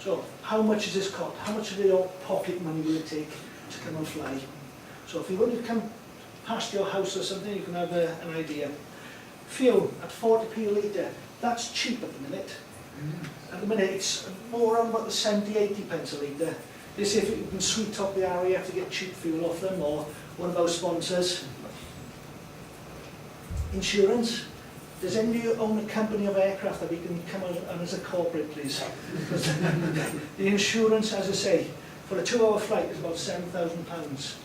So how much is this cost? How much of your pocket money will it take to come and fly? So if you want to come past your house or something, you can have an idea. Fuel at 40p a litre, that's cheap at the minute. At the minute it's more around about the 70-80 pence a litre. They say if you can sweet top the area to get cheap fuel off them, or one of our sponsors. Insurance. Does any of you own a company of aircraft that we can come on as a corporate, please? Because the insurance, as I say, for a 2-hour flight is about £7,000.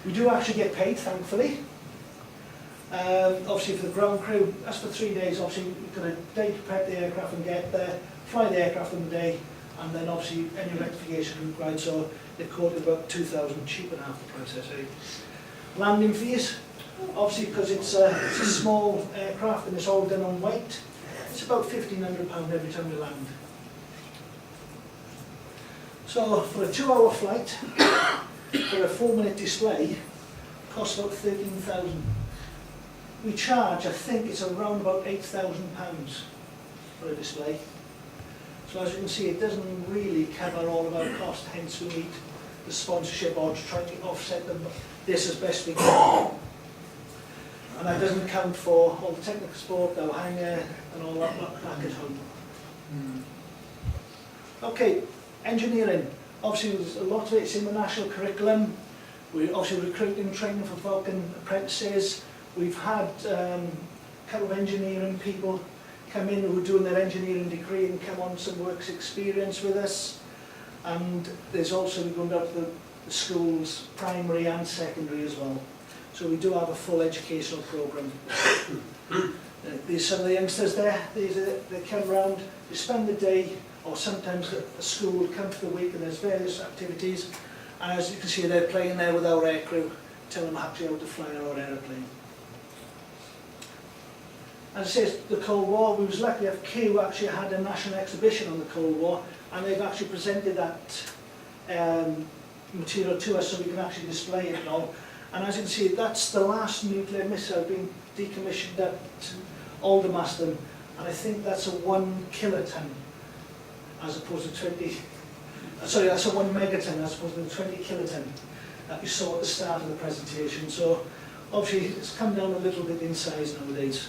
We do actually get paid, thankfully. Obviously for the ground crew, that's for 3 days. Obviously we've got a day to prep the aircraft and get there, fly the aircraft on the day, and then obviously any rectification required. So they're quoted about 2,000, cheap and half the price, I say. Landing fees, obviously because it's a small aircraft and it's all done on weight, it's about £1,500 every time we land. So for a 2-hour flight, for a 4-minute display, it costs about £13,000. We charge, I think it's around about £8,000 for a display. So as you can see, it doesn't really cover all of our costs, hence we need the sponsorship or to try to offset this as best we can. And that doesn't account for all the technical support, our hangar and all that back at home. Okay, engineering. Obviously there's a lot of it's in the national curriculum. We're obviously recruiting and training for Vulcan apprentices. We've had a couple of engineering people come in who are doing their engineering degree and come on some works experience with us. And there's also, we're going down to the schools, primary and secondary as well. So we do have a full educational programme. There's some of the youngsters there, they come round, they spend the day, or sometimes the school will come for the week and there's various activities. And as you can see, they're playing there with our aircrew, telling them actually how to fly our aeroplane. As I say, the Cold War, we was lucky that Q actually had a national exhibition on the Cold War, and they've actually presented that material to us so we can actually display it and all. And as you can see, that's the last nuclear missile being decommissioned at Aldermaston, and I think that's a 1 kiloton as opposed to 20, sorry, that's a 1 megaton as opposed to the 20 kiloton that you saw at the start of the presentation. So obviously it's come down a little bit in size nowadays.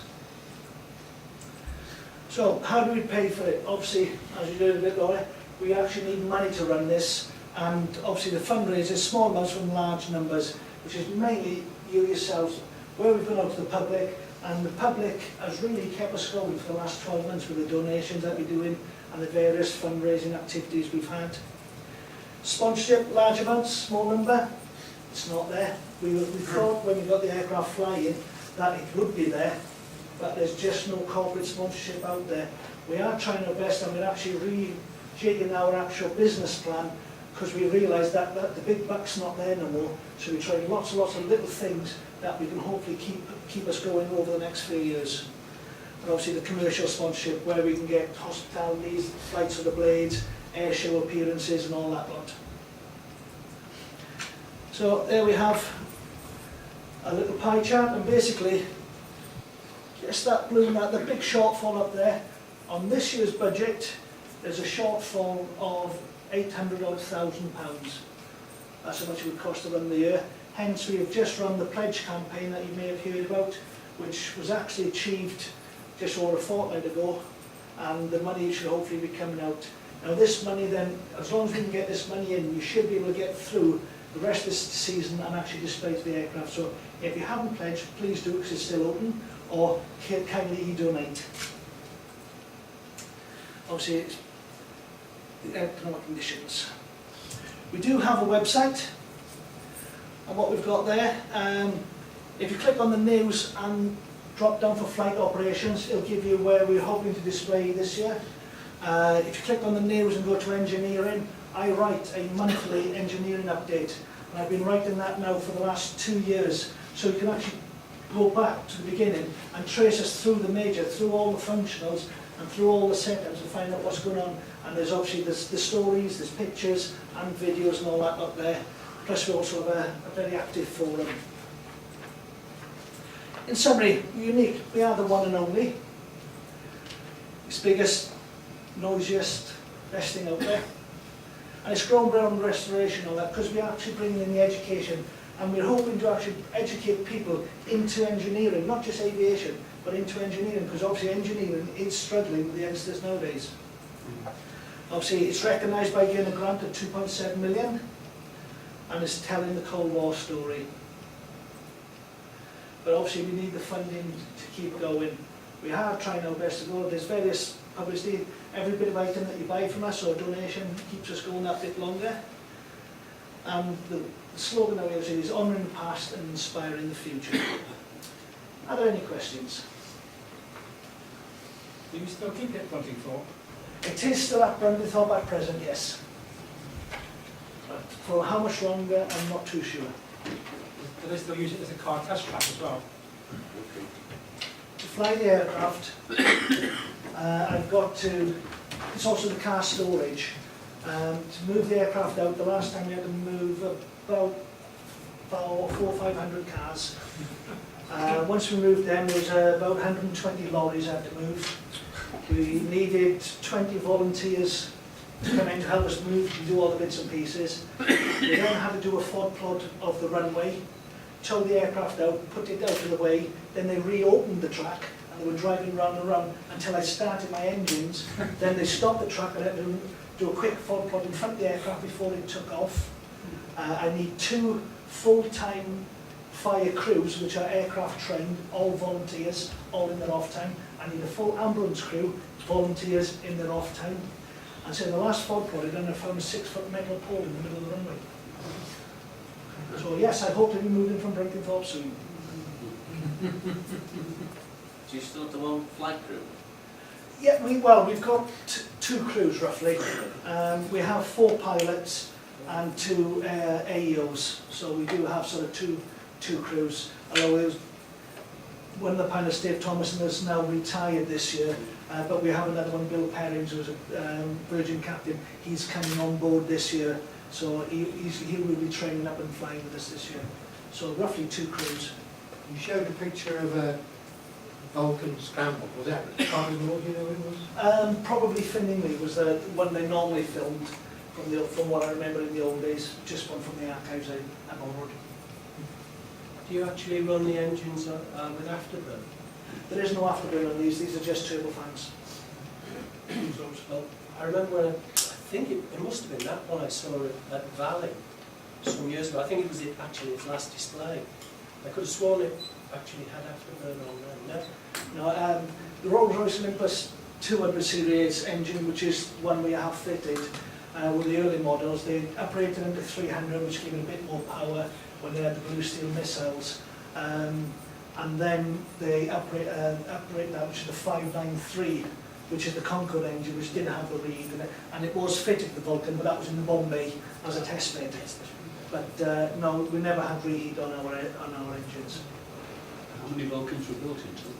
So how do we pay for it? Obviously, as you heard a bit earlier, we actually need money to run this, and obviously the fundraiser, small amounts from large numbers, which is mainly you yourselves, where we've gone out to the public, and the public has really kept us going for the last 12 months with the donations that we're doing and the various fundraising activities we've had. Sponsorship, large amounts, small number, it's not there. We thought when we got the aircraft flying that it would be there, but there's just no corporate sponsorship out there. We are trying our best, and we're actually rejigging our actual business plan because we realise that the big buck's not there no more. So we're trying lots and lots of little things that we can hopefully keep us going over the next few years. And obviously the commercial sponsorship where we can get hospitalities, flights of the blades, air show appearances and all that lot. So there we have a little pie chart, and basically just that blue, the big shortfall up there. On this year's budget, there's a shortfall of £800,000. That's how much it would cost to run the year. Hence, we have just run the pledge campaign that you may have heard about, which was actually achieved just over a fortnight ago, and the money should hopefully be coming out. Now this money then, as long as we can get this money in, you should be able to get through the rest of this season and actually display to the aircraft. So if you haven't pledged, please do, because it's still open, or kindly donate. Obviously, it's the economic conditions. We do have a website, and what we've got there, if you click on the news and drop down for flight operations, it'll give you where we're hoping to display this year. If you click on the news and go to engineering, I write a monthly engineering update, and I've been writing that now for the last 2 years, so you can actually go back to the beginning and trace us through through all the functionals and through all the setups and find out what's going on. And there's obviously the stories, there's pictures and videos and all that up there. Plus we also have a very active forum. In summary, we're unique. We are the one and only. It's biggest noisiest, best thing out there. And it's ground restoration, all that, because we're actually bringing in the education, and we're hoping to actually educate people into engineering, not just aviation, but into engineering, because obviously engineering is struggling with the youngsters nowadays. Obviously, it's recognised by getting a grant of 2.7 million, and it's telling the Cold War story. But obviously, we need the funding to keep going. We are trying our best to go. There's various publicity. Every bit of item that you buy from us or donation keeps us going that bit longer. And the slogan that we have is honouring the past and inspiring the future. Are there any questions? Do you still keep it Buntingthorpe? It is still at Buntingthorpe at present, yes. But for how much longer, I'm not too sure. Do they still use it as a car test track as well? To fly the aircraft, I've got to, it's also the car storage. To move the aircraft out, the last time we had to move about 400 or 500 cars. Once we moved them, there was about 120 lorries I had to move. We needed 20 volunteers to come in to help us move and do all the bits and pieces. We then had to do a FOD plot of the runway, tow the aircraft out, put it out of the way, then they reopened the track and they were driving round and round until I started my engines. Then they stopped the track and I had to do a quick FOD plot in front of the aircraft before it took off. I need 2 full-time fire crews, which are aircraft trained, all volunteers, all in their off time. I need a full ambulance crew, volunteers in their off time. And so in the last FOD plot, I found a 6-foot metal pole in the middle of the runway. So yes, I hope to be moving from Buntingthorpe soon. Do you still have the one flight crew? Yeah, we've got 2 crews roughly. We have 4 pilots and 2 AEOs, so we do have sort of two crews. Although it was one of the pilots, Dave Thomason, has now retired this year, but we have another one, Bill Perrings, who's a Virgin captain. He's coming on board this year, so he will be training up and flying with us this year. So roughly 2 crews. You showed a picture of a Vulcan scramble. Was that Cardinal, do you know what it was? Probably Finningley was the one they normally filmed, from what I remember in the old days, just one from the archives I borrowed. Do you actually run the engines with afterburn? There is no afterburn on these are just turbofans. Well, I remember, I think it must have been that one I saw at Valley some years ago. I think it was actually its last display. I could have sworn it actually had afterburn on there. No, the Rolls-Royce Olympus 200 series engine, which is one we have fitted with the early models, they operated under 300, which gave it a bit more power when they had the blue steel missiles. And then they operate that, which is the 593, which is the Concorde engine, which didn't have the reed in it, and it was fitted to the Vulcan, but that was in the Bombay as a test bed. But no, we never had reheat on our engines. How many Vulcans were built in total?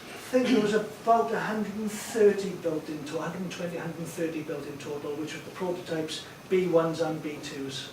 I think there was about 130 built in total, 120, 130 built in total, which were the prototypes, B1s and B2s.